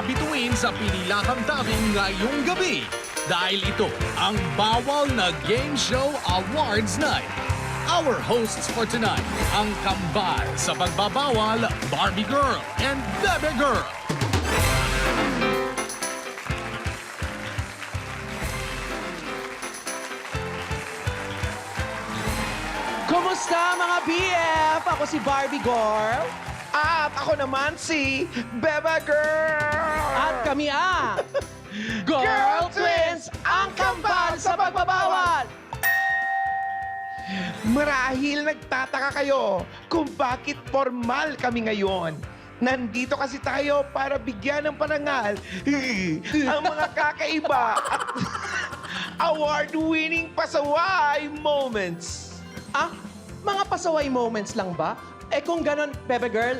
mga bituin sa pinilang daming ngayong gabi. Dahil ito ang bawal na game show awards night. Our hosts for tonight, ang kambal sa pagbabawal, Barbie Girl and Bebe Girl. Kumusta mga BF? Ako si Barbie Girl. At ako naman si Beba Girl! At kami ang Girl Twins, ang kambal sa pagbabawal. Marahil nagtataka kayo kung bakit formal kami ngayon. Nandito kasi tayo para bigyan ng parangal ang mga kakaiba at award-winning pasaway moments. Ah, mga pasaway moments lang ba? Eh kung ganon, Bebe Girl,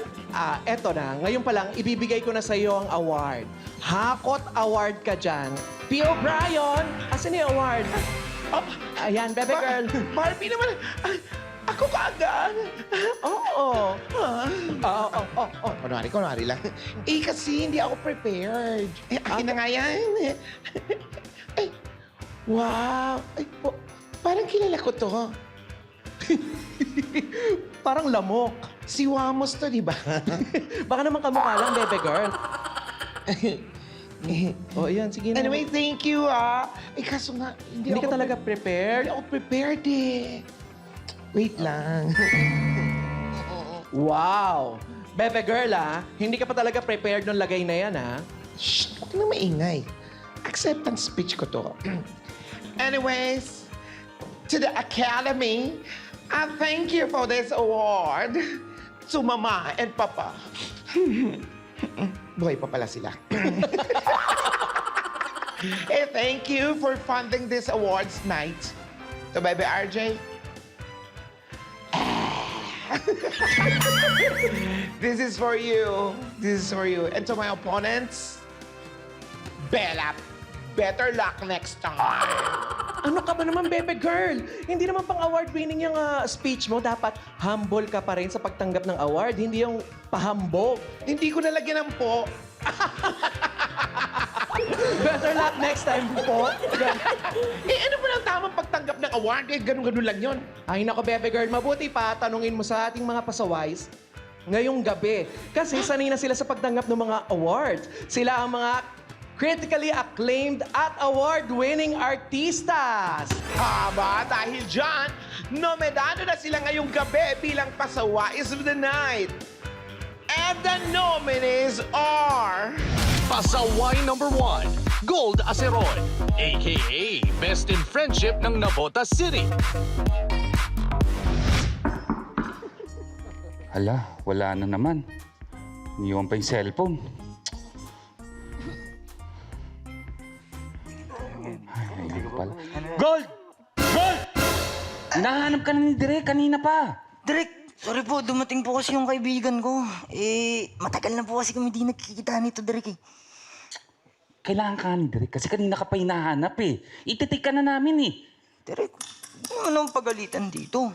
eto na. Ngayon pa lang, ibibigay ko na sa iyo ang award. Hakot award ka dyan. P. O'Brien, asan yung award? Oh, Ayan, Bebe Girl. Barbie naman, ako kaagad. Oo. Kunwari lang. Eh, kasi hindi ako prepared. Eh, akin na nga yan. Ay, wow. Ay, parang kilala ko to. Parang lamok. Si Wamos to, di ba? Baka naman kamukha lang, Bebe Girl. Oh, yan, sige na. Anyway, thank you, Eh, kaso nga, Hindi ka talaga prepared? Hindi ako prepared, eh. Wait lang. Wow! Bebe Girl, hindi ka pa talaga prepared nung lagay na yan, Shh! Huwag na maingay. Acceptance speech ko to. Anyways, to the Academy, I thank you for this award. To Mama and Papa. Buhay pa pala sila. Thank you for funding this awards night. To Baby RJ. This is for you. This is for you. And to my opponents, Bella, better luck next time. Ano ka ba naman, Bebe Girl? Hindi naman pang award-winning yung speech mo. Dapat humble ka pa rin sa pagtanggap ng award, hindi yung pahambog. Hindi ko nalagyan ng po. Better luck next time po. Ano ba ang tamang pagtanggap ng award? Ganun-ganun lang yon. Ay nako, Bebe Girl, mabuti pa tanungin mo sa ating mga pasaways ngayong gabi. Kasi sanay na sila sa pagtanggap ng mga awards. Sila ang mga critically acclaimed at award-winning artistas. Aba, dahil dyan, nominado na sila ngayong gabi bilang Pasawais of the Night. And the nominees are... Pasaway number 1, Gold Aceron, a.k.a. Best in Friendship ng Navotas City. Hala, wala na naman. Iniwan pa yung cellphone. Ay, hindi ko pala. Gold! Gold! Nahanap ka na ni Direk kanina pa. Direk, sorry po, dumating po kasi yung kaibigan ko. Matagal na po kasi kami di nagkikita nito, Direk. Kailangan ka ni Direk kasi kanina ka pa hinahanap eh. Ititik ka na namin eh. Direk, hindi mo naman pagalitan dito.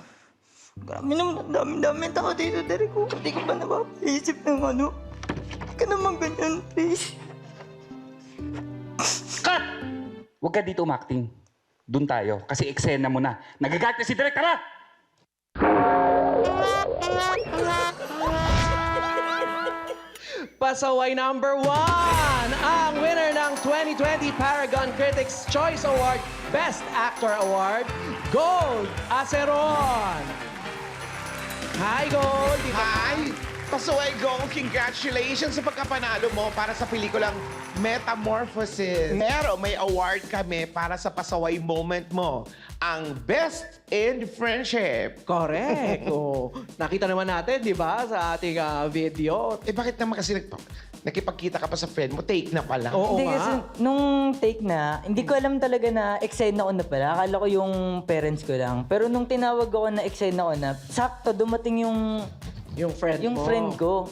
Grabe naman, dami tao dito, Direk. Hindi ko pa napapaisip ng ano. Hindi ka naman ganyan, please. Cut! Huwag ka dito umakting. Doon tayo kasi eksena mo na. Nagagat na si Direk, tara! Pasaway number 1, ang winner ng 2020 Paragon Critics' Choice Award, Best Actor Award, Gold Aceron. Hi, Gold! Hi! Pasaway Go, congratulations sa pagkapanalo mo para sa pelikulang Metamorphosis. Pero may award kami para sa pasaway moment mo. Ang Best in Friendship. Correct. Oh, nakita naman natin, di ba, sa ating video. Bakit naman kasi nakipagkita ka pa sa friend mo? Take na pala. Oo Hindi nga. kasi nung take na, hindi ko alam talaga na excited ako na pala. Akala ko yung parents ko lang. Pero nung tinawag ako na excited ako na, sakto dumating Yung friend yung mo. friend ko.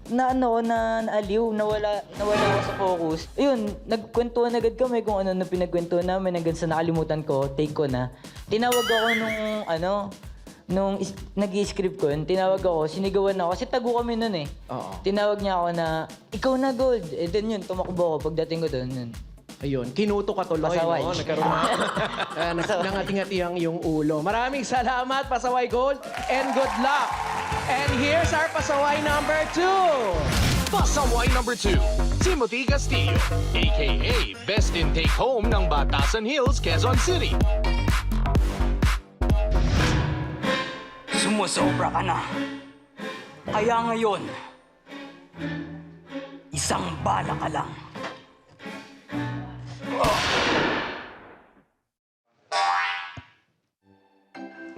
Naaliw, nawala ako sa focus. Ayun, nagkwentuhan agad kami kung ano na pinagkwentuhan namin hanggang sa nakalimutan ko, take ko na. Tinawag ako nung nag-i-script ko yun, tinawag ako, sinigawan ako, kasi tago kami nun eh. Oo. Tinawag niya ako na, ikaw na Gold. Eh then yun, tumakbo ako pagdating ko doon. Yun. Ayun, kinuto ka tuloy, Pasaway. no? Nagkaroon nangating-ngati ang iyong ulo. Maraming salamat, Pasaway Gold, and good luck. And here's our Pasaway number 2. Pasaway number 2, Timothy Castillo, a.k.a. Best in Take Home ng Batasan Hills, Quezon City. Sumusobra ka na. Kaya ngayon, isang bala ka lang.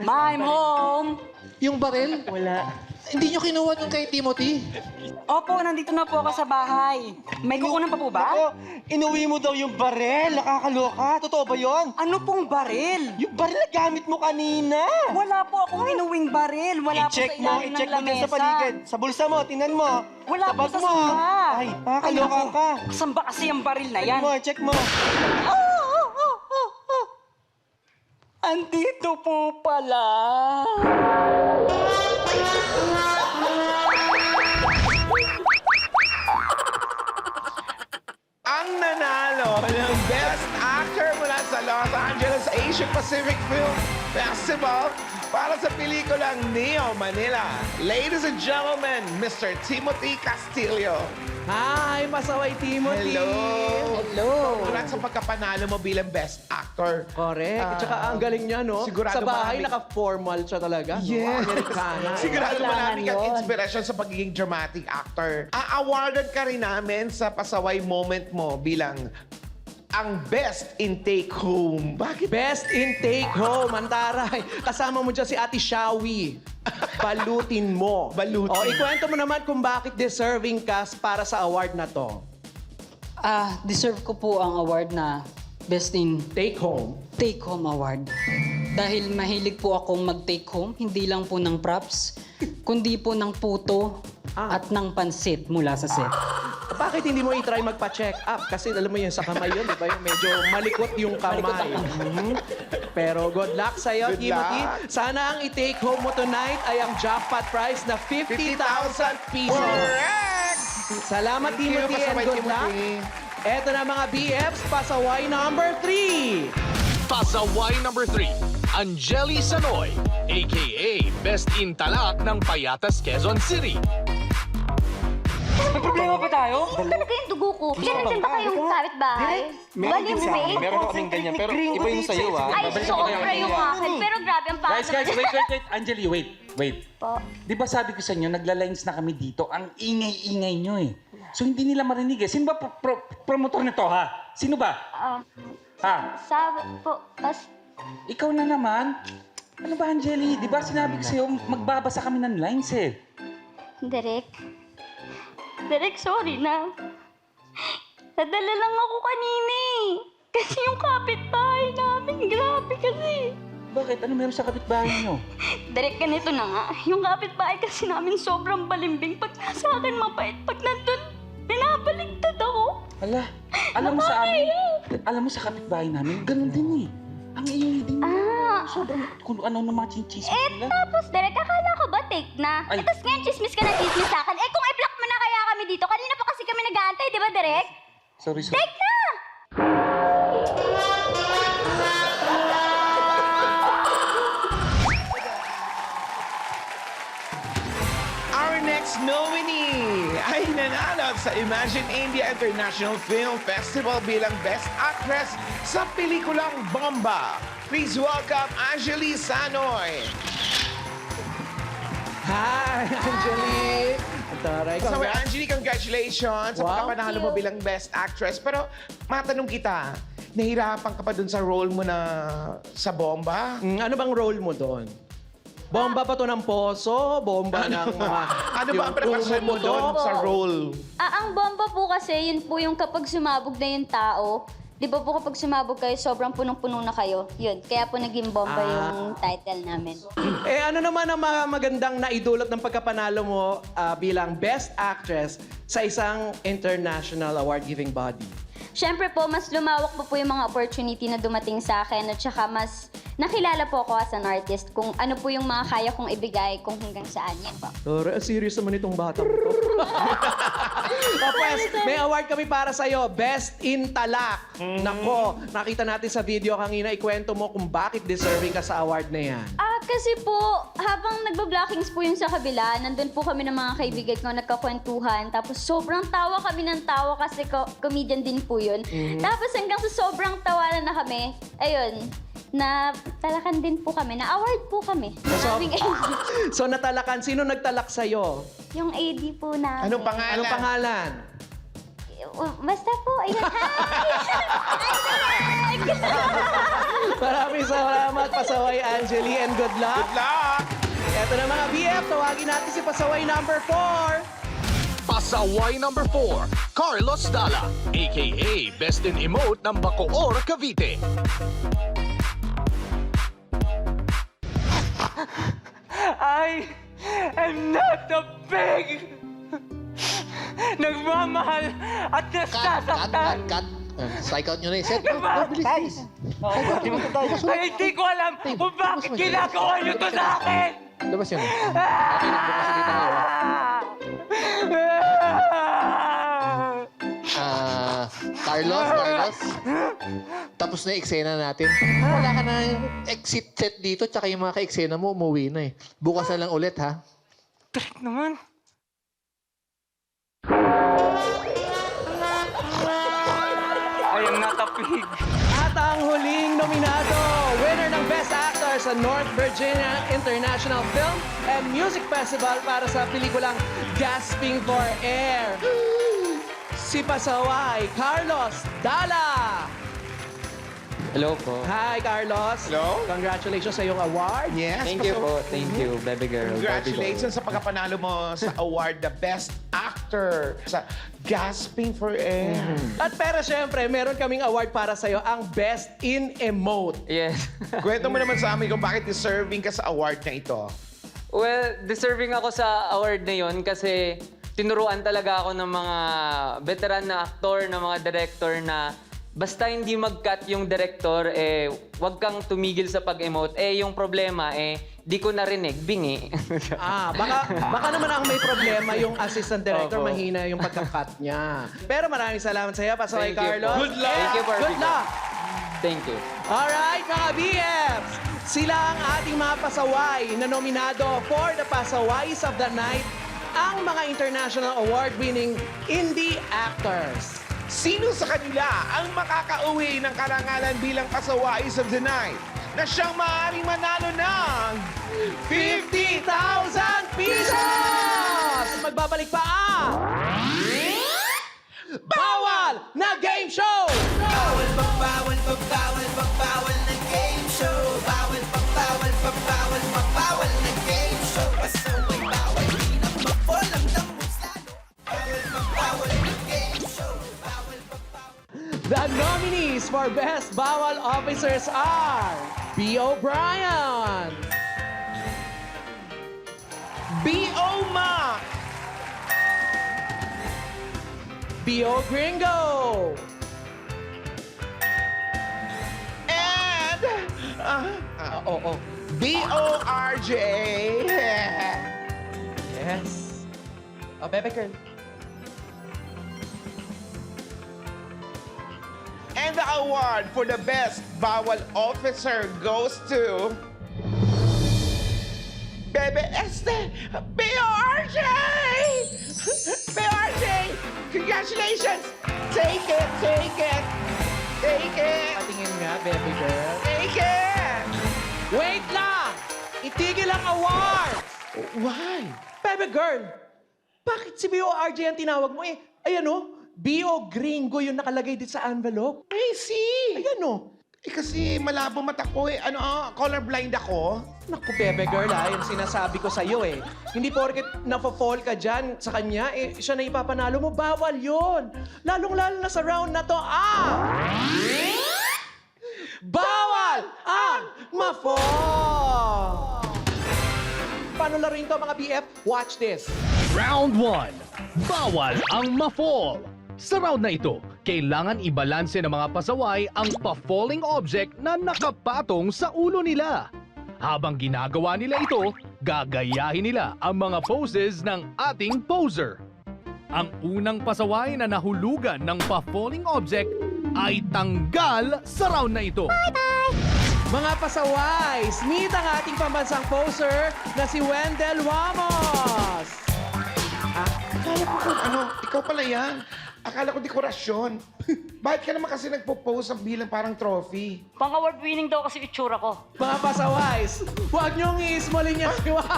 I'm home! Yung baril? Wala. Hindi nyo kinuha nun kay Timothy? Opo, nandito na po ako sa bahay. May kukunan pa po ba? Inuwi mo daw yung barel. Nakakaloka. Totoo ba yon? Ano pong baril? Yung barel na gamit mo kanina. Wala po akong inuwing baril. Wala po sa I-check mo. ilalim ng I-check mo dyan lamesa. sa paligid. Sa bulsa mo. Tingnan mo. Wala po bag sa mo. samba. Ay, nakakaloka Ay, ka. naku. Saan ba kasi ang baril na yan? Check mo. Check mo. Andito po pala. Ang nanalo ng Best Actor mula sa Los Angeles Asia Pacific Film Festival para sa pelikulang Neo Manila. Ladies and gentlemen, Mr. Timothy Castillo. Hi, Pasaway Timothy. Hello. Congrats sa pagkapanalo mo bilang Best Actor. Correct. Tsaka ang galing niya, no? sigurado Sa bahay, marami- naka-formal siya talaga. Yes. No? Amerikana. Sigurado Kailangan marami kang yun. inspirasyon sa pagiging dramatic actor. A-awardan ka rin namin sa pasaway moment mo bilang ang best in take home. Bakit? Best in Take Home, Antaray. Kasama mo dyan si Ate Shawi. Balutin mo. Balutin. O, ikwento mo naman kung bakit deserving ka para sa award na to. Deserve ko po ang award na Best in Take Home. Take Home Award. Dahil mahilig po akong mag-take home, hindi lang po ng props, kundi po ng puto at ng pansit mula sa set. Bakit hindi mo i-try magpa-check up? Kasi alam mo yun, sa kamay yun, di ba? Yung medyo malikot yung kamay. Mhm. Pero good luck sa'yo, Good Timothy. luck. Sana ang i-take home mo tonight ay ang jackpot prize na 50,000 pesos. Correct! Salamat, Thank you, Timothy, and Pasaway good luck. Timothy. Eto na mga BFs, pasaway number 3. Pasaway number 3, Angeli Sanoy, a.k.a. Best in Talak ng Payatas, Quezon City. May problema ba tayo? Talaga yung dugo ko. Pinansin ba kayong kapitbahay? Balimbing? Meron ko kaming ganyan. Pero iba yung sa'yo, ah. Ay, sobra yung akin. Pero grabe ang Guys, pangit. wait. Angeli, wait. Po. Di ba sabi ko sa inyo, nagla-lines na kami dito, ang ingay-ingay nyo eh. So hindi nila marinig eh. Sino ba promotor nito ha? Sino ba? Ha? Sabi po, Ikaw na naman? Ano ba, Angeli? Di ba sinabi ko sa'yo, magbabasa kami ng lines eh. Derek, sorry na. Nadala lang ako kanina eh. Kasi yung kapitbahay namin, grabe kasi. Bakit? Ano meron sa kapitbahay nyo? Derek, ganito na nga. Yung kapitbahay kasi namin sobrang balimbing. Pag nasa akin mapait, pag nandun, binabaligtad ako. Alam mo sa amin, alam mo sa kapitbahay namin, ganun din eh. Ang ingay din. Sobrang kung ano ng mga chinchismis nila. Tapos, Derek, akala ko ba take na? Ay. Tapos ngayon, chismis ka na chismis sa akin. Kung i-block mo na kaya kami dito, kanina pa kasi kami nag-aantay, di ba, Derek? Sorry. Take na! Our next nominee ay nanalo sa Imagine India International Film Festival bilang Best Actress sa pelikulang Bomba. Please welcome Angeli Sanoy. Hi, Angelique. Antaray, So, congrats. Angeli, congratulations sa Wow. pagkapanalo mo bilang Best Actress. Pero matanong kita, nahirapan ka pa dun sa role mo na sa Bomba? Ano bang role mo doon? Bomba ba to ng poso? Bomba ng mga... Ano ba ang preparasyon mo doon sa role? Ang bomba po kasi, yun po yung kapag sumabog na yung tao. Di ba po kapag sumabog kayo, sobrang punong-puno na kayo. Yun, kaya po naging bomba yung title namin. Ano naman ang mga magandang naidulot ng pagkapanalo mo bilang Best Actress sa isang international award-giving body? Siyempre po, mas lumawak po yung mga opportunity na dumating sa akin at saka mas nakilala po ako as an artist kung ano po yung mga kaya kong ibigay kung hanggang saan yan po. Tore, serious naman itong batang to. O pues, may award kami para sa'yo. Best in Talak. Nako, nakita natin sa video kanina, ikwento mo kung bakit deserving ka sa award na yan. Kasi po, habang nagba-blockings po yun sa kabila, nandun po kami ng mga kaibigan ko, nagkakwentuhan. Tapos sobrang tawa kami ng tawa kasi comedian din po yun. Tapos hanggang sa sobrang tawanan na kami, ayun, na talakan din po kami, na award po kami. Sabing AD. So natalakan, sino nagtalak sa'yo? Yung AD po namin. Anong pangalan? Anong pangalan? Basta po, ayun. Hi! Maraming salamat, Pasaway Angeli, and good luck. Good luck! Eto na mga BF, tawagin natin si Pasaway number 4. Pasaway number 4, Carlos Dala, a.k.a. Best in Emote ng Bacoor, Cavite. I am not a pig! Nagmamahal at nasasaktan! Cut. Strike out nyo na yung set. Bilis. Ay, hindi ko alam kung bakit ginagawa nyo to sa akin! Labas yun. Okay, nagbukas dito ngayon. Carlos. Tapos na yung eksena natin. Wala ka na yung exit set dito, tsaka yung mga ka-eksena mo, umuwi na eh. Bukas na lang ulit, ha? Trick naman. I am not a pig. At ang huling nominado, winner ng Best Actor sa North Virginia International Film and Music Festival para sa pelikulang Gasping for Air. Si Pasaway, Carlos Dala. Hello po. Hi, Carlos. Hello. Congratulations sa iyong award. Yes, Thank you po. Thank you, baby girl. Congratulations sa pagkapanalo mo sa award, the Best Actor sa Gasping for Air. At pero syempre, meron kaming award para sa iyo, ang Best in Emote. Yes. Kwento mo naman sa amin kung bakit deserving ka sa award na ito. Well, deserving ako sa award na yon kasi tinuruan talaga ako ng mga veteran na aktor, ng mga director na basta hindi mag-cut yung director, wag kang tumigil sa pag-emote. Yung problema, di ko narinig, bingi. Baka naman ang may problema yung assistant director, Opo. mahina yung pagka-cut niya. Pero maraming salamat sa iyo, Pasaway Thank you Carlos. po. Good luck! Thank you, Good Barbie. luck! Thank you. Alright, mga BFs! Sila ang ating mga pasaway na nominado for the Pasaways of the Night, ang mga international award-winning indie actors. Sino sa kanila ang makakauwi ng karangalan bilang Pasaways of the Night na siyang maaaring manalo ng 50,000 pesos! Magbabalik pa ang Bawal na Game Show! Bawal na game show. Bawal na game show. Pasaway bawal, di na mapulang damos lalo. Bawal na game show. The nominees for Best Bawal Officers are B. O'Brien, B.O. Mac, B.O. Gringo, and B.O.R.J. Yes. Oh, Bebe Girl. And the award for the Best Bawal Officer goes to Bebe Este B.O.R.J. B.O.R.J. Congratulations! Take it! Patingin nga, Bebe Girl. Take it! Wait lang! Itigil ang award! Why? Bebe Girl, bakit si B.O.R.J. ang tinawag mo eh? Ayan o, B.O. Gringo yung nakalagay dito sa envelope. I see! Ayan o. Kasi malabo mata ko eh. Colorblind ako? Naku, Bebe Girl, yung sinasabi ko sa'yo eh. Hindi porket nafo-fall ka dyan sa kanya, siya na ipapanalo mo, bawal yun. Lalong-lalo na sa round na to, bawal ang ma-fall! Paano laruin to, mga BF? Watch this. Round 1, bawal ang ma-fall. Sa round na ito, kailangan ibalanse ng mga pasaway ang pa-falling object na nakapatong sa ulo nila. Habang ginagawa nila ito, gagayahin nila ang mga poses ng ating poser. Ang unang pasaway na nahulugan ng pa-falling object ay tanggal sa round na ito. Mga pasaways, meet ang ating pambansang poser na si Wendell Ramos. Akala ko kung ano, ikaw pala yan. Akala ko dekorasyon. Bakit ka naman kasi nagpo-pose ang bilang parang trophy? Pang-award winning daw kasi itsura ko. Mga pasaways, huwag niyong iismolin niya si Ramos.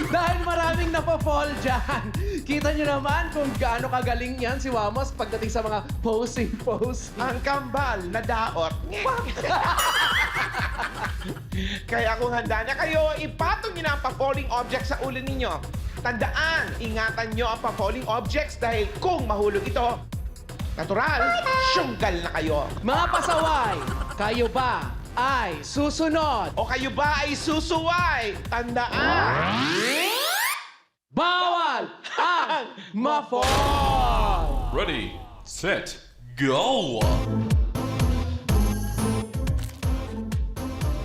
Dahil maraming napafall dyan. Kita niyo naman kung gaano kagaling yan si Ramos pagdating sa mga posing. Ang kambal na daot. Kaya kung handa na kayo, ipatong niyo na ang pa-falling object sa ulo ninyo. Tandaan, ingatan niyo ang pa-falling objects dahil kung mahulog ito, natural, syunggal na kayo. Mga pasaway, kayo ba ay susunod? O kayo ba ay susuway? Tandaan! Bawal ang ma-fall! Ready, set, go!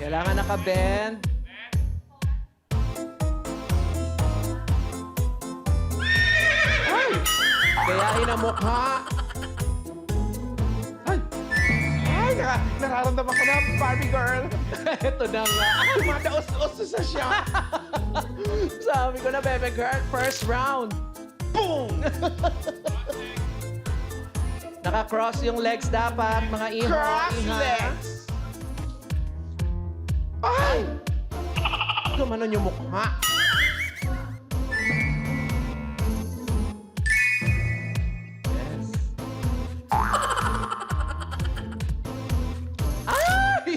Kailangan naka-bend. Ay! Gayahin ang mukha. Ay, nararamdaman ko na, Barbie girl. Ito na nga. Tumadaos-os sa siya. Sabi ko na, bebe girl, first round. Boom! Naka-cross yung legs dapat, mga iho. Cross iha. legs. Ay! Gumanon yung mukha.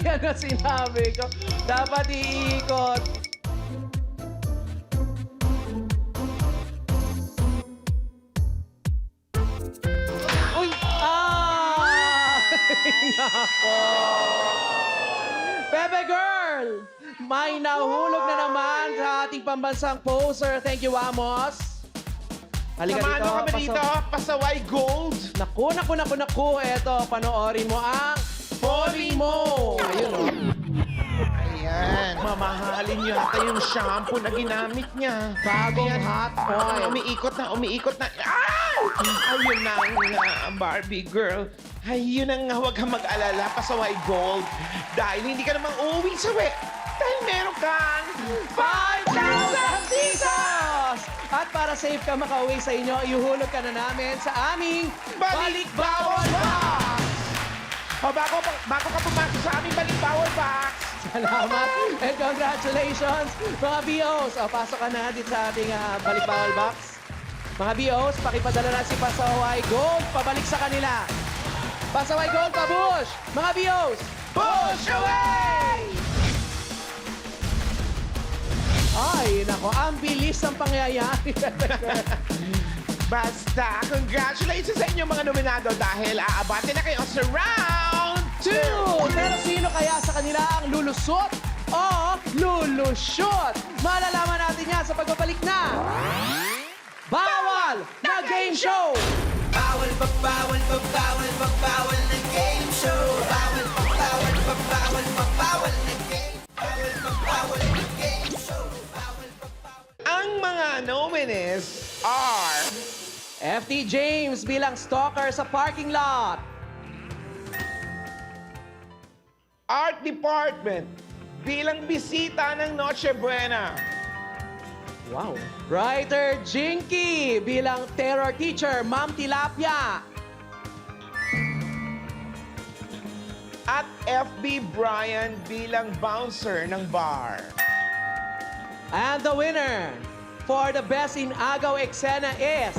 Yan na sinabi ko. Dapat iikot. Uy! Nako! Bebe girl! May nahulog na naman sa ating pambansang poser. Thank you, Amos. Halika Samahan mo kami pasaw- dito, pasaway gold. Naku. Eto, panoorin mo ang Falling Mo. Ayun, oh. Ayan, mamahalin niyo yata yung shampoo na ginamit niya. Bagong Ayan. hot oil. Umiikot na. Ah! Ayun na nga, Barbie girl. Ayun na nga, huwag kang mag-alala, pasaway gold. Dahil hindi ka namang uuwi sa wet. Dahil meron kang 5,000 pesos! At para safe ka makauwi sa inyo, ihuhulog ka na namin sa aming Balik Bawal Box! O bago ka pumasok sa aming Balik Bawal Box, Salamat and congratulations, mga BOs. O, pasok ka na dito sa ating Balik Bawal Box. Mga BOs, pakipadala na si Pasaway Gold pabalik sa kanila. Pasaway Gold, pabush! Mga BOs, push away! Ay, nako, ang bilis ng pangyayari. basta, congratulations sa inyo mga nominado dahil aabante na kayo sa round 2! Pero sino kaya sa kanila ang lulusot o lulusot? Malalaman natin yan sa pagbabalik na Bawal na Game Show! Bawal magbawal na game show. Bawal magbawal na game. Bawal magbawal na game show. Ang mga nominees are FT James bilang stalker sa parking lot. Art Department bilang bisita ng Noche Buena. Wow. Writer Jinky bilang terror teacher, Ma'am Tilapia. At FB Brian bilang bouncer ng bar. And the winner for the best in Agaw Eksena is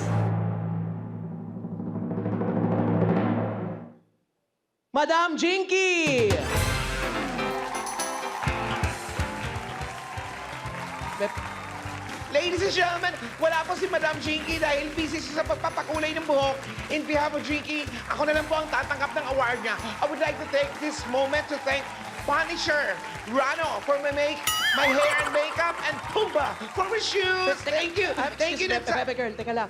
Madam Jinky! Ladies and gentlemen, wala po si Madam Jinky dahil busy siya sa pagpapakulay ng buhok. In behalf of Jinky, ako na lang po ang tatanggap ng award niya. I would like to take this moment to thank Punisher, Rano for my hair and makeup, and Pumba for my shoes. Thank you. Thank you. Bebe girl, teka lang.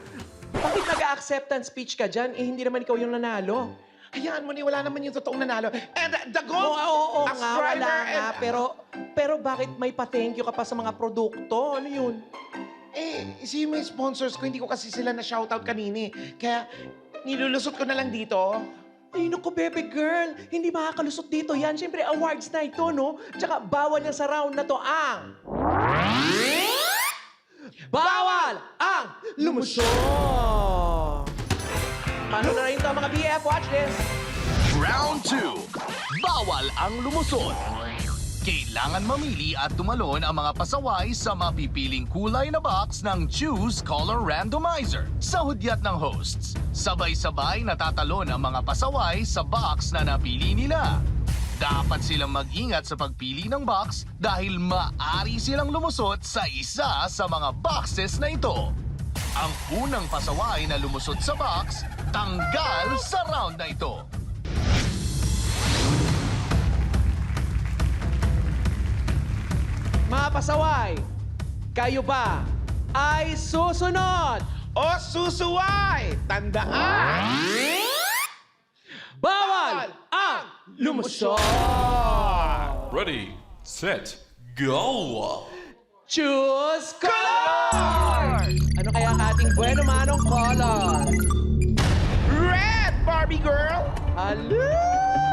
Bakit nag-acceptance speech ka dyan? Eh, hindi naman ikaw yung nanalo. Hayaan mo ni, wala naman yung totoong nanalo. And the Oo, gold oo as nga, driver wala nga. and- Pero bakit may pa-thank you ka pa sa mga produkto? Ano yun? Si yung mga sponsors ko, hindi ko kasi sila na-shoutout kanini. Kaya nilulusot ko na lang dito. Ay, naku, baby girl. Hindi makakalusot dito yan. Siyempre, awards na ito, no? Tsaka bawal na sa round na to ang... Bawal ang lumusot! Paano na rin ito, mga BF? Watch this! Round 2. Bawal ang lumusot. Kailangan mamili at tumalon ang mga pasaway sa mapipiling kulay na box ng Choose Color Randomizer. Sa hudyat ng hosts, sabay-sabay natatalon ang mga pasaway sa box na napili nila. Dapat silang mag-ingat sa pagpili ng box dahil maaari silang lumusot sa isa sa mga boxes na ito. Ang unang pasaway na lumusot sa box, tanggal sa round na ito. Mga pasaway, kayo ba ay susunod? O susuway! Tandaan! Bawal ang lumusot! Ready, set, go! Choose color! Ano kaya ang ating bueno manong color? Red, Barbie girl! Hello,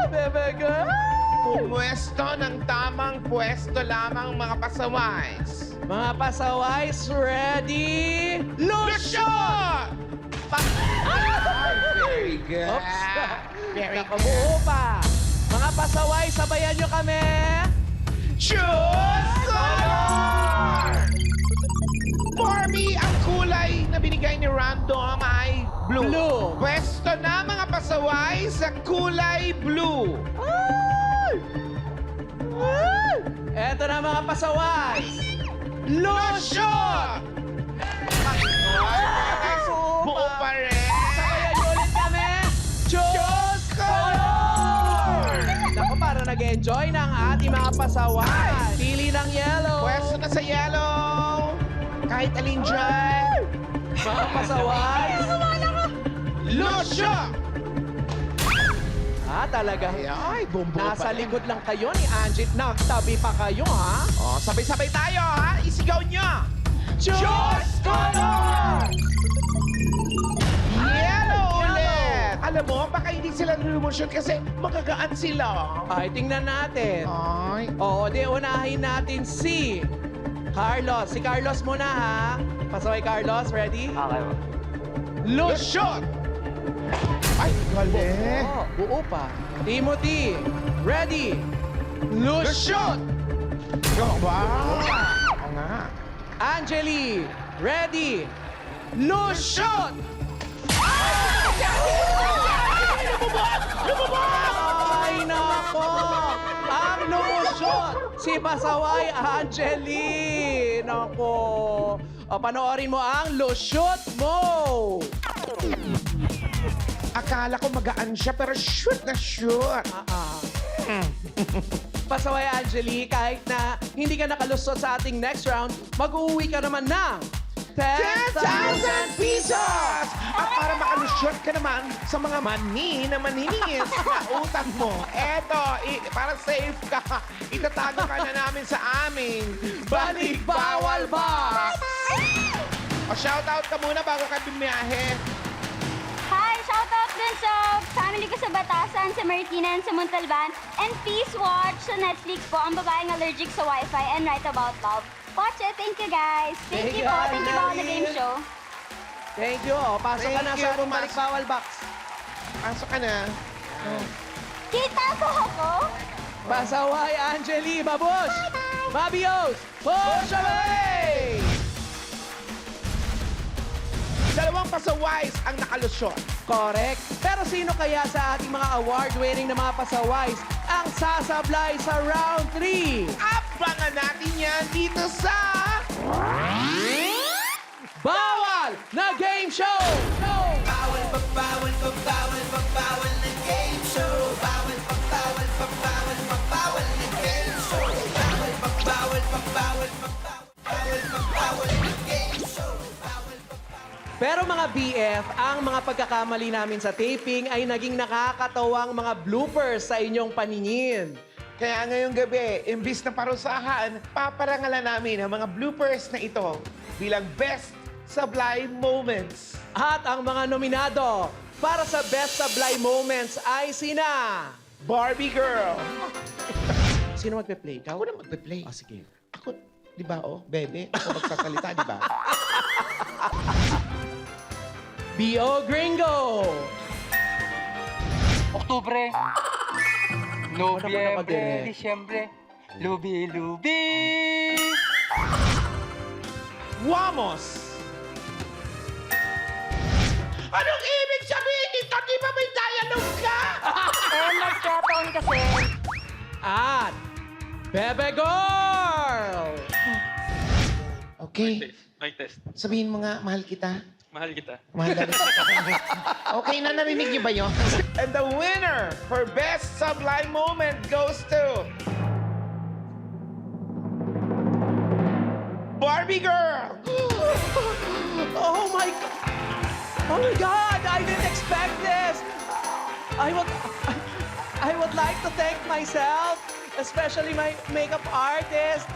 bebe girl! Pumwesto ng tamang pwesto lamang mga pasaways. Mga pasaways, ready? Lucio! Very good. Oops! Very good. Nakabuo pa! Mga pasaway, sabayan nyo kami! Choose color! Barbie, ang kulay na binigay ni Random ay blue. Blue. Pwesto na mga pasaway sa kulay blue. Eto na mga pasaway! Lucio! Buo pa rin. Sabayan nyo ulit kami! Choose color! Naku, para nag-enjoy ng ating mga pasaway. Pili ng yellow. Pwesto na sa yellow. Kahit alin dyan. Mga pasaway. Lucio! Talaga. Ay, bumbo Nasa pa rin. likod lang kayo ni Angie. Nagtabi pa kayo, ha? Oh, sabay-sabay tayo, ha? Isigaw nyo! Choose color! Yellow ulit! Alam mo, baka hindi sila lumusyon kasi magagaan sila. Ay, tingnan natin. Ay. Oo, di unahin natin si Carlos. Si Carlos muna, ha? Pasaway, Carlos. Ready? Okay. Lucio! Ay, galing. Buo pa. Timothy, ready? Lucio! Wow! Oo nga. Angeli, ready? Lucio! Ay, nako! Ang lumusot! Si Pasaway Angeli! Nako! O, panoorin mo ang lusot mo! Akala ko magaan siya, pero shoot na shoot. Pasaway Angeli, kahit na hindi ka nakalusot sa ating next round, mag-uwi ka naman ng 10,000 pesos! At para makalusyon ka naman sa mga mani na maniningis na utang mo, eto, para safe ka, itatago ka na namin sa aming Balik Bawal Box! O shoutout ka muna bago ka bumiyahe. Hi! Shoutout din sa family ko sa Batasan, sa Marikina, and sa Montalban. And please watch sa Netflix po ang babaeng allergic sa Wi-Fi and Write About Love. Watch it. Thank you, guys. Thank you po. Thank you po on the game show. Thank you. O, pasok ka na Thank you, sa ating Balik Bawal Box. Pasok ka na. Kita po ako! Pasaway Angeli, Babush! Mabios! Push away! Dalawang pasaways ang nakalusyon. Correct. Pero sino kaya sa ating mga award-winning na mga pasaways ang sasablay sa round 3? Abangan natin yan dito sa... Bawal na Game Show! Bawal na game show. Bawal na game show. Bawal na game show. Pero mga BF, ang mga pagkakamali namin sa taping ay naging nakakatawang mga bloopers sa inyong paningin. Kaya ngayong gabi, imbis na parusahan, paparangalan namin ang mga bloopers na ito bilang Best Sublime Moments. At ang mga nominado para sa Best Sublime Moments ay sina... Barbie Girl. Sino magpe-play? Ikaw? Ako na magpe-play. Ah, sige. Ako, di ba, bebe? Ako magsasalita, di ba? B.O. Gringo! Oktubre, Ano Nobyembre, mag-direct? Disyembre, Lubi-lubi! Wamos! Anong ibig sabihin nito? Di ba may dialogue ka? Nagkataon kasi. At Bebe Girl! Okay. Mic test. Sabihin mo nga, mahal kita. Mahal kita. Mahal na rin kita. Okay na, narinig niyo ba yun? And the winner for Best Sublime Moment goes to... Barbie Girl! Oh my God! Oh my God! I didn't expect this! I would like to thank myself, especially my makeup artist.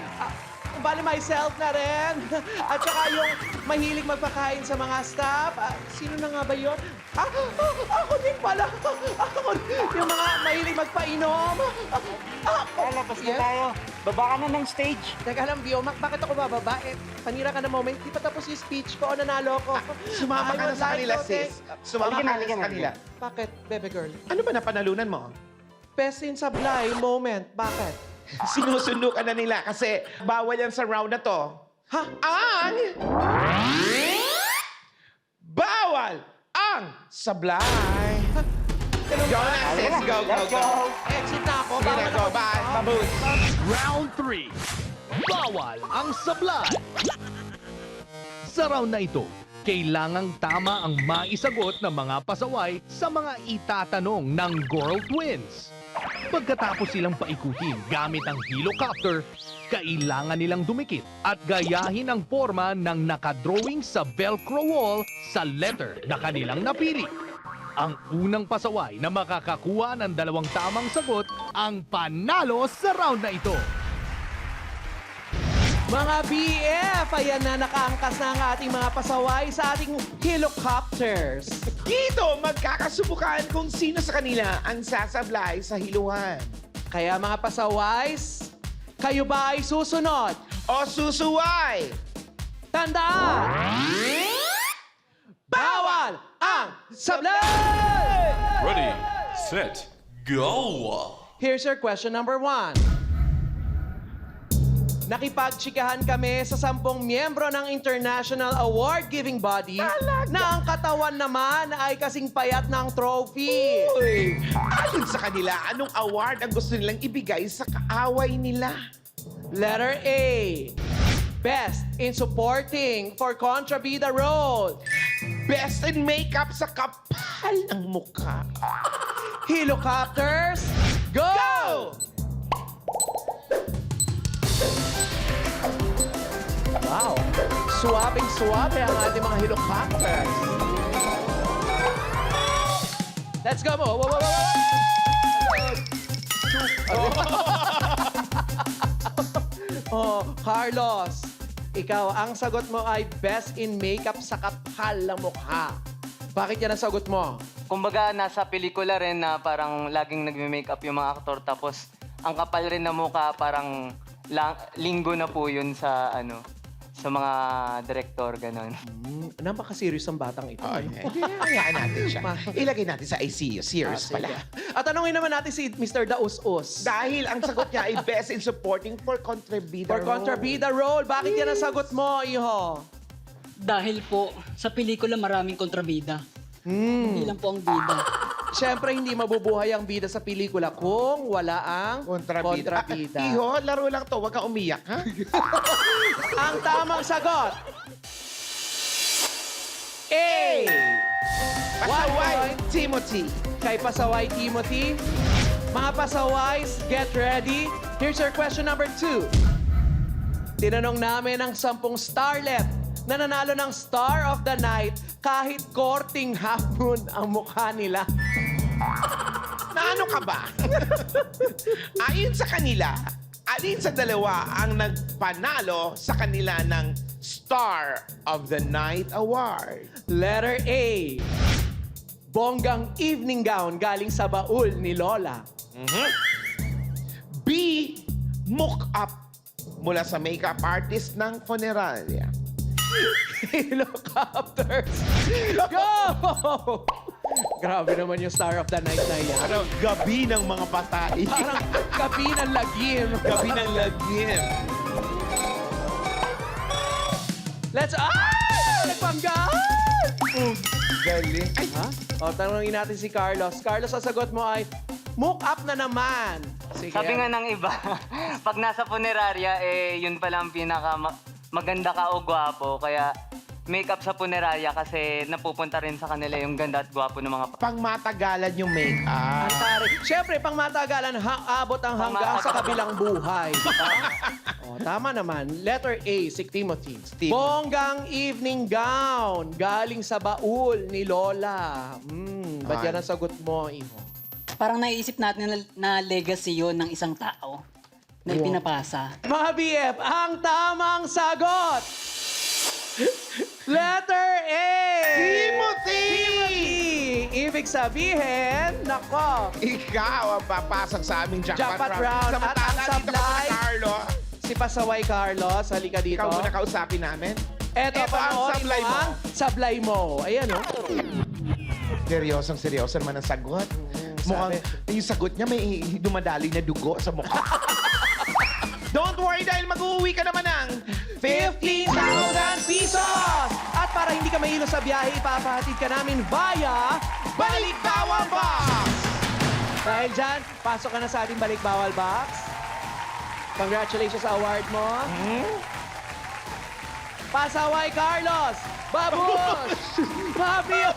Bali myself na rin. At saka yung mahilig magpakain sa mga staff. Sino na nga ba yun? Ako din pala. Ako, yung mga mahilig magpainom. Lalabas na tayo. Baba ka na ng stage. Teka lang, Bio, bakit ako bababa? Panira ka na moment. Di pa tapos yung speech ko. Nanalo ko. Sumama I ka na would sa like kanila, to sis. Sumama ka na sa kanila. Bakit, Bebe Girl? Ano ba napanalunan mo? Best in Sublime moment. Bakit? Sinusundo ka na nila kasi bawal yan sa round na to. Ha? Ang... Bawal ang sablay. Go na, sis. Go, go, go. Exit na ako. Sige na, go. Bye. Baboos. Round 3. Bawal ang sablay. Sa round na ito, kailangang tama ang maisagot ng mga pasaway sa mga itatanong ng Girl Twins. Pagkatapos silang paikutin gamit ang helicopter, kailangan nilang dumikit at gayahin ang forma ng nakadrawing sa Velcro wall sa letter na kanilang napili. Ang unang pasaway na makakakuha ng 2 tamang sagot ang panalo sa round na ito. Mga BF, ayan na nakaangkas na ang ating mga pasaway sa ating helicopters. Dito, magkakasubukan kung sino sa kanila ang sasablay sa hiluhan. Kaya mga pasaways, kayo ba ay susunod? O susuway! Tandaan! Bawal ang sablay! Ready, set, go! Here's your question number 1. Nakipagtsikahan kami sa 10 miyembro ng International Award-giving body na ang katawan naman ay kasing payat ng trophy. Uy! Ayon sa kanila, anong award ang gusto nilang ibigay sa kaaway nila? Letter A. Best in supporting for kontrabida role. Best in makeup sa kapal ng mukha. Helicopters, go! Wow! Suwabing-suwabe ang ating mga helicopters. Let's go mo! Wow, wow, wow, wow. Oh, Carlos, ikaw, ang sagot mo ay best in makeup sa kapal ng mukha. Bakit yan ang sagot mo? Kumbaga, nasa pelikula rin na parang laging nagme-makeup yung mga aktor. Tapos, ang kapal rin na mukha, parang linggo na po yun sa sa mga director, gano'n. Napaka-serious ang batang ito. Hayaan natin siya. Ilagay natin sa ICU. Serious pala. At tanungin naman natin si Mr. Daus-Us. Dahil ang sagot niya ay best in supporting for kontrabida For kontrabida role, bakit yan ang sagot mo, Iho? Dahil po, sa pelikula maraming kontrabida. Hindi lang po ang bida. Siyempre, hindi mabubuhay ang bida sa pelikula kung wala ang kontrabida. Iho, laro lang to. Huwag kang umiyak, ha? Ang tamang sagot. A. Pasaway, 1 point Timothy. kay Pasaway Timothy. Mga pasaways, get ready. Here's your question number 2. Tinanong namin ang 10 starlet na nanalo ng Star of the Night kahit korting half moon ang mukha nila. Na ano ka ba? Ayon sa kanila, alin sa dalawa ang nagpanalo sa kanila ng Star of the Night Award? Letter A. Bonggang evening gown galing sa baul ni Lola. B. Mock-up mula sa makeup artist ng funeralia. Helicopters. Go! Grabe naman yung Star of the Night na yan. Parang gabi ng mga patay. Parang gabi ng lagim. Gabi ng lagim. Let's... Nagpanggaan! Galing. Ay, Ha? O, tanongin natin si Carlos. Carlos, ang sagot mo ay, mock up na naman. Sige. Sabi nga ng iba, pag nasa funeraria, yun pala ang maganda ka o gwapo. Kaya makeup sa funeraria kasi napupunta rin sa kanila yung ganda at gwapo ng mga pang matagalan yung make-up. Antari. Siyempre, pang matagalan, abot ang hanggang sa kabilang buhay. Diba? O, tama naman. Letter A, si Timothy. Bonggang evening gown galing sa baul ni Lola. Ba't yan ang sagot mo, Iho? Parang naiisip natin na legacy yun ng isang tao na ipinapasa. Mga BF, ang tamang sagot! Letter A! Timothy! Ibig sabihin, nako, Ikaw ang papasok sa aming jackpot Jackpot round. At ang Samantala, dito ka sablay, na, Carlo. si Pasaway Carlos, halika dito. Ikaw muna kausapin namin. Eto Ito ang panoorin sablay mo. ang sablay mo. Ayan, oh. Seryoso naman ang sagot. Mukhang yung sagot niya may dumadali na dugo sa mukha. Don't worry dahil mag-uwi ka naman ng 15,000 pesos! At para hindi ka mahilo sa biyahe, ipapahatid ka namin via Balikbawan Box! Dahil dyan, pasok ka na sa ating Balikbawal Box. Congratulations sa award mo. Pasaway Carlos! Babos! Mabios!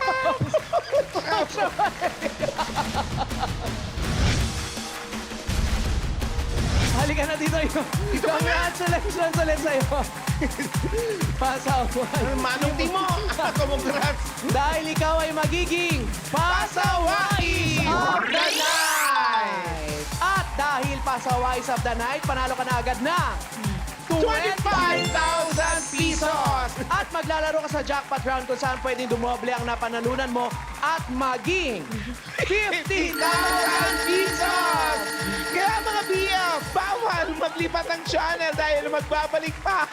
Halika na dito yun. Congratulations ulit sa'yo. Pasaway. Manong Timo! Congrats! Dahil ikaw ay magiging Pasaway of the Night! Night! At dahil Pasaway of the Night, panalo ka na agad na 25,000 pesos! At maglalaro ka sa jackpot round kung saan pwedeng dumoble ang napanalunan mo at maging 50,000 pesos! Kaya mga BF, bawal maglipat ng channel dahil magbabalik pa.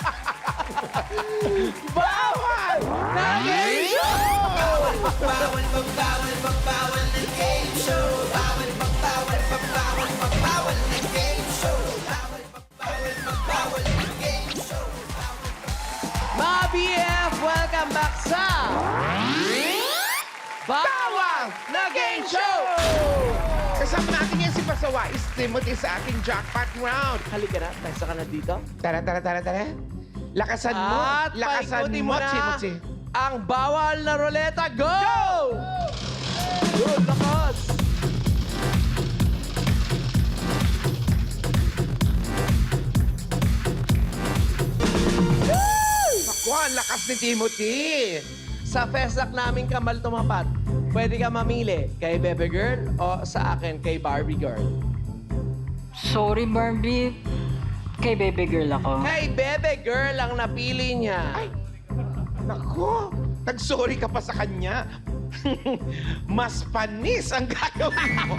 Bawal na game show! Bawal na game show. Bawal na game show. Bawal na game show. Mga BF, welcome back sa Bawal na Game Show! Kasama natin yan si Pasaway Timothy sa ating jackpot round. Halika na, tayo ka na dito. Tara. Lakasan mo. At Lakasan paikutin mo, mo na Timothy. ang bawal na ruleta. Go! Good, lakas! Naku, ang lakas ni Timothy. Sa FESDAC namin Kamal tumapat, pwede ka mamili kay Bebe Girl o sa akin kay Barbie Girl. Sorry, Barbie. Kay baby girl ako. Kay Bebe Girl ang napili niya. Ay, naku, nag-sorry ka pa sa kanya. Mas panis ang gagawin mo.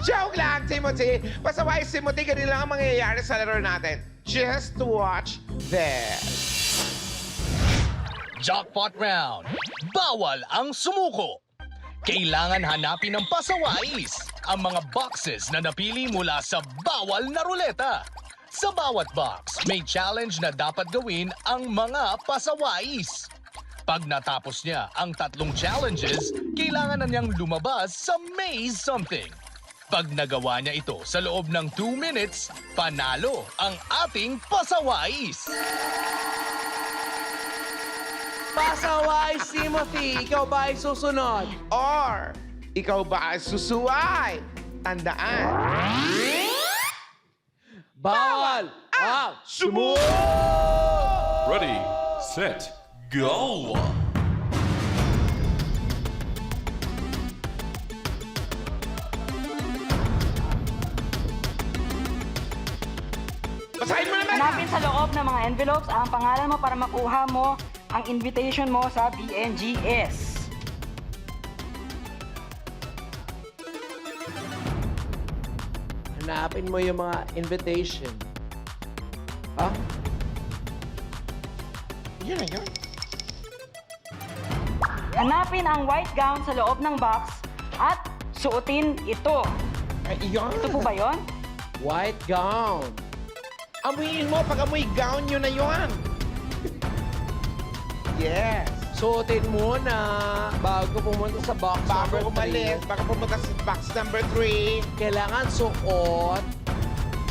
Joke lang, Timothy. Pasaway, Timothy, ganun lang ang mangyayari sa laro natin. Just watch this. Jackpot round. Bawal ang sumuko. Kailangan hanapin ng pasawais ang mga boxes na napili mula sa bawal na ruleta. Sa bawat box, may challenge na dapat gawin ang mga pasawais. Pag natapos niya ang 3 challenges, kailangan na niyang lumabas sa Maze Something. Pag nagawa niya ito sa loob ng 2 minutes, panalo ang ating pasawais. Pasaway Timothy, ikaw ba ay susunod? Or, ikaw ba ay susuway? Tandaan. Bawal Sumo! Ready, set, go! Basahin mo naman! Hanapin sa loob ng mga envelopes ang pangalan mo para makuha mo ang invitation mo sa BNGS. Hanapin mo yung mga invitation. Ha? Yun na yun. Hanapin ang white gown sa loob ng box at suotin ito. Ay, yun. Ito po ba yun? White gown. Amuyin mo, pag amoy gown yun na yun. Yes. Suotin muna bago pumunta sa box Bago number umalis, 3. baka pumunta sa box number 3. Kailangan suot.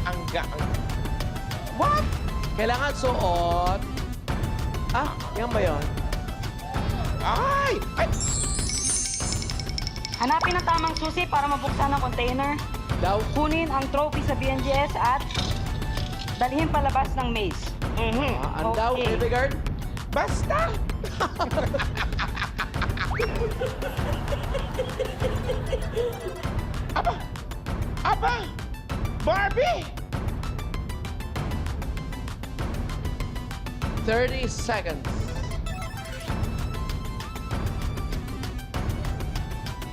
Ang What? Kailangan suot. Ah, yan ba yun? Ay! Ay! Hanapin ang tamang susi para mabuksan ang container. Daw. Kunin ang trophy sa BNGS at dalhin palabas ng maze. Ang daw, Okay. baby girl? Basta! Aba! Aba! Barbie! 30 seconds.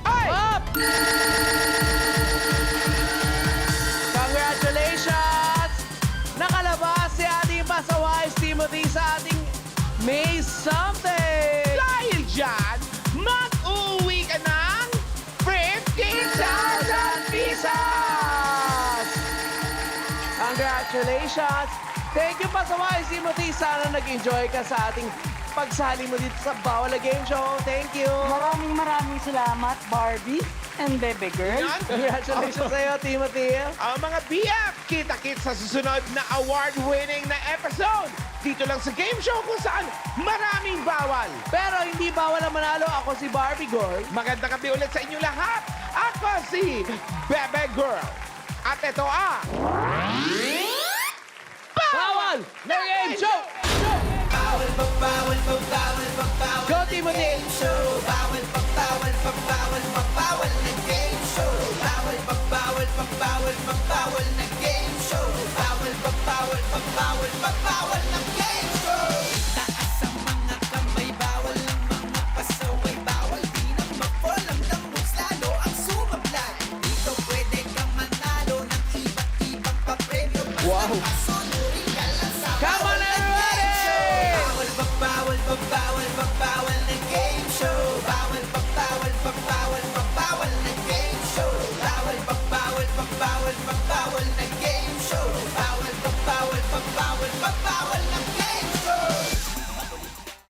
Ay! Up! Congratulations! Nakalabas si ating pasawais Timothy sa ating May Something! Dahil dyan, mag-uwi ka ng 50,000 pesos! Congratulations! Thank you, pasawais Timothy. Sana nag-enjoy ka sa ating pagsali mo dito sa Bawal na Game Show. Thank you! Maraming salamat, Barbie and Bebe Girl. Yan. Congratulations sa iyo, Timothy. Ang mga BF, kita-kit sa susunod na award-winning na episode. Dito lang sa game show kung saan maraming bawal. Pero hindi bawal na manalo. Ako si Barbie Girl. Magandang gabi ulit sa inyo lahat. Ako si Bebe Girl. At ito ang... Bawal na Game Show! Go, Timothy! Taas ang mga kamay, bawal ang mga pasaway, bawal di na mag-fall ang dambos, lalo ang sumablay. Dito pwede kang manalo ng iba't ibang papremyo. Wow. Pasunurin ka lang sa Come on, everybody! bawal na game show. Bawal na game show. Bawal na game show. Bawal na